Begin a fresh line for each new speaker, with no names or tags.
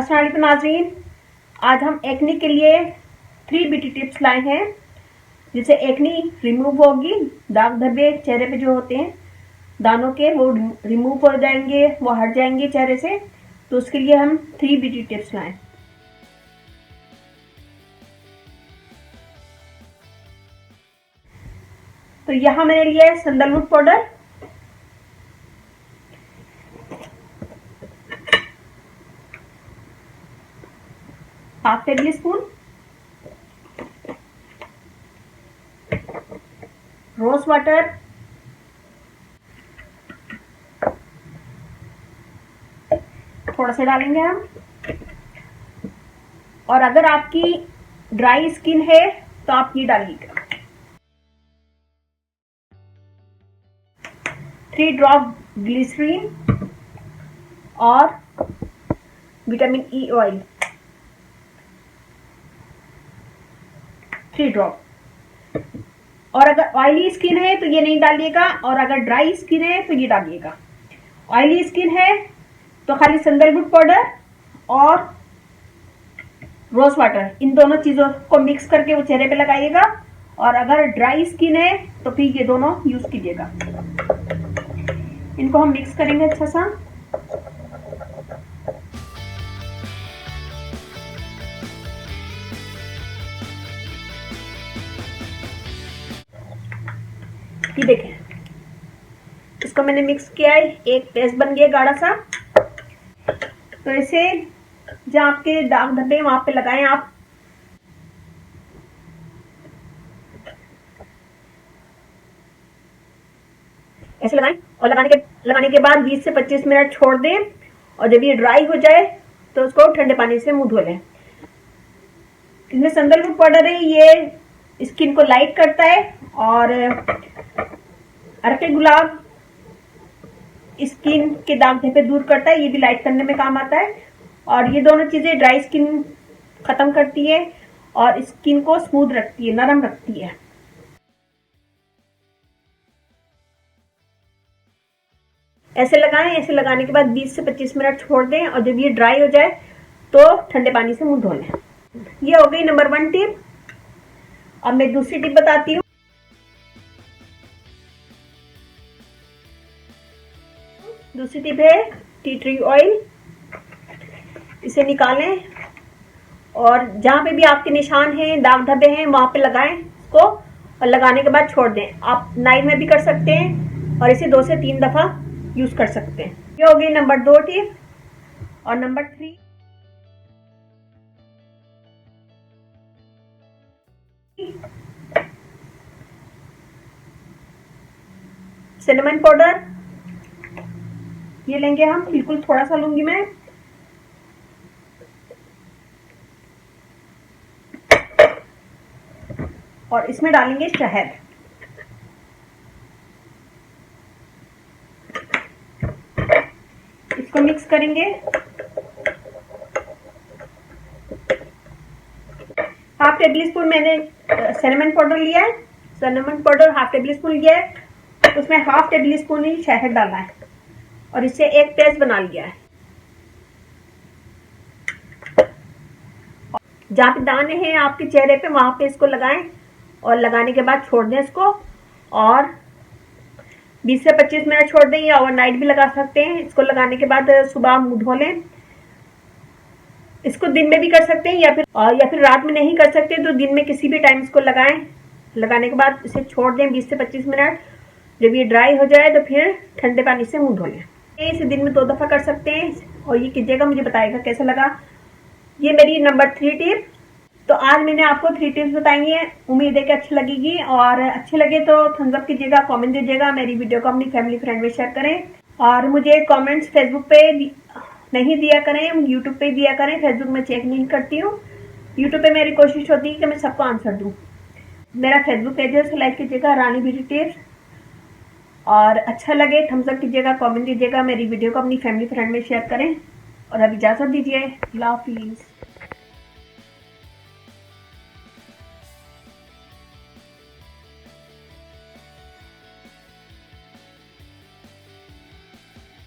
अस्सलाम वालेकुम नाज़रीन, आज हम एक्ने के लिए 3 ब्यूटी टिप्स लाए हैं जिससे एक्ने रिमूव होगी। दाग धब्बे चेहरे पे जो होते हैं दानों के, वो रिमूव हो जाएंगे, वो हट जाएंगे चेहरे से। तो उसके लिए हम 3 ब्यूटी टिप्स लाए। तो यहाँ मैंने लिया है sandalwood powder, half tablespoon, rose water, थोड़ा सा डालेंगे हम। और अगर आपकी ड्राई स्किन है तो आप ये डालिएगा। 3 ड्रॉप ग्लिसरीन और विटामिन ई ऑयल 3 ड्रॉप। और अगर ऑयली स्किन है तो ये नहीं डालिएगा, और अगर ड्राई स्किन है तो ये डालिएगा। ऑयली स्किन है तो खाली सैंडलवुड पाउडर और रोज वाटर, इन दोनों चीजों को मिक्स करके वो चेहरे पे लगाइएगा। और अगर ड्राई स्किन है तो फिर ये दोनों यूज कीजिएगा। इनको हम मिक्स करेंगे अच्छा सा। ये देखें, इसको मैंने मिक्स किया है, एक पेस्ट बन गया गाढ़ा सा। तो इसे जहाँ आपके दाग धब्बे वहां पे लगाएं आप। ऐसे लगाएं और लगाने के बाद 20 से 25 मिनट छोड़ दें। और जब ये ड्राई हो जाए तो उसको ठंडे पानी से मुंह धो लें। इसमें सैंडलवुड पाउडर है, ये स्किन को लाइट करता है, और अरके गुलाब स्किन के दाग धब्बे दूर करता है, ये भी लाइट करने में काम आता है। और ये दोनों चीजें ड्राई स्किन खत्म करती है और स्किन को स्मूथ रखती है, नरम रखती है। ऐसे लगाएं। ऐसे लगाने के बाद 20 से 25 मिनट छोड़ दें, और जब ये ड्राई हो जाए तो ठंडे पानी से मुंह धो लें। ये हो गई नंबर 1 टिप। अब मैं दूसरी टिप बताती हूँ। दूसरी टिप है टी ट्री ऑयल। इसे निकालें और जहां पे भी आपके निशान हैं, दाग धब्बे हैं, वहां पे लगाएं इसको। और लगाने के बाद छोड़ दें। आप नाइट में भी कर सकते हैं और इसे 2 से 3 दफा यूज कर सकते हैं। ये हो गई नंबर 2 टिप। और नंबर 3, सिनेमन पाउडर। ये लेंगे हम, बिल्कुल थोड़ा सा लूंगी मैं। और इसमें डालेंगे शहद। इसको मिक्स करेंगे। हाफ टेबल स्पून मैंने सिनेमन पाउडर लिया है। Cinnamon powder half table spoon लिया है, उसमें हाफ टेबल स्पून ही शहद डाला है, और इससे एक पेस्ट बना लिया है। जहाँ पे दाने हैं आपके चेहरे पे, वहां पे इसको लगाएं और लगाने के बाद छोड़ दें इसको। और 20 से 25 मिनट छोड़ दें, या ओवरनाइट भी लगा सकते हैं। इसको लगाने के बाद सुबह मुंह धो लें। इसको दिन में भी कर सकते हैं, या फिर रात में नहीं कर सकते तो दिन में किसी भी टाइम इसको लगाएं। लगाने के बाद इसे छोड़ दें 20 से 25 मिनट। जब ये ड्राई हो जाए तो फिर ठंडे पानी से मुंह धो लें। इसे दिन में 2 दफा कर सकते हैं, और ये कीजिएगा, मुझे बताइएगा कैसा लगा। ये मेरी नंबर 3 टिप। तो आज मैंने आपको 3 टिप्स बताई हैं। उम्मीद है कि अच्छी लगेगी, और अच्छे लगे तो थम्स अप कीजिएगा, कमेंट दीजिएगा, मेरी वीडियो को अपनी फैमिली फ्रेंड में शेयर करें। और मुझे कमेंट्स फेसबुक पे नहीं दिया करें, यूट्यूब पे दिया करें। फेसबुक में चेक नहीं करती हूँ, यूट्यूब पे मेरी कोशिश होती है कि मैं सबको आंसर दूँ। मेरा फेसबुक पेज है, उसे लाइक कीजिएगा, रानी ब्यूटी टिप्स। और अच्छा लगे थम्स अप कीजिएगा, कमेंट दीजिएगा, मेरी वीडियो को अपनी फैमिली फ्रेंड में शेयर करें। और अब इजाज़त दीजिए। अल्लाह हाफिज़।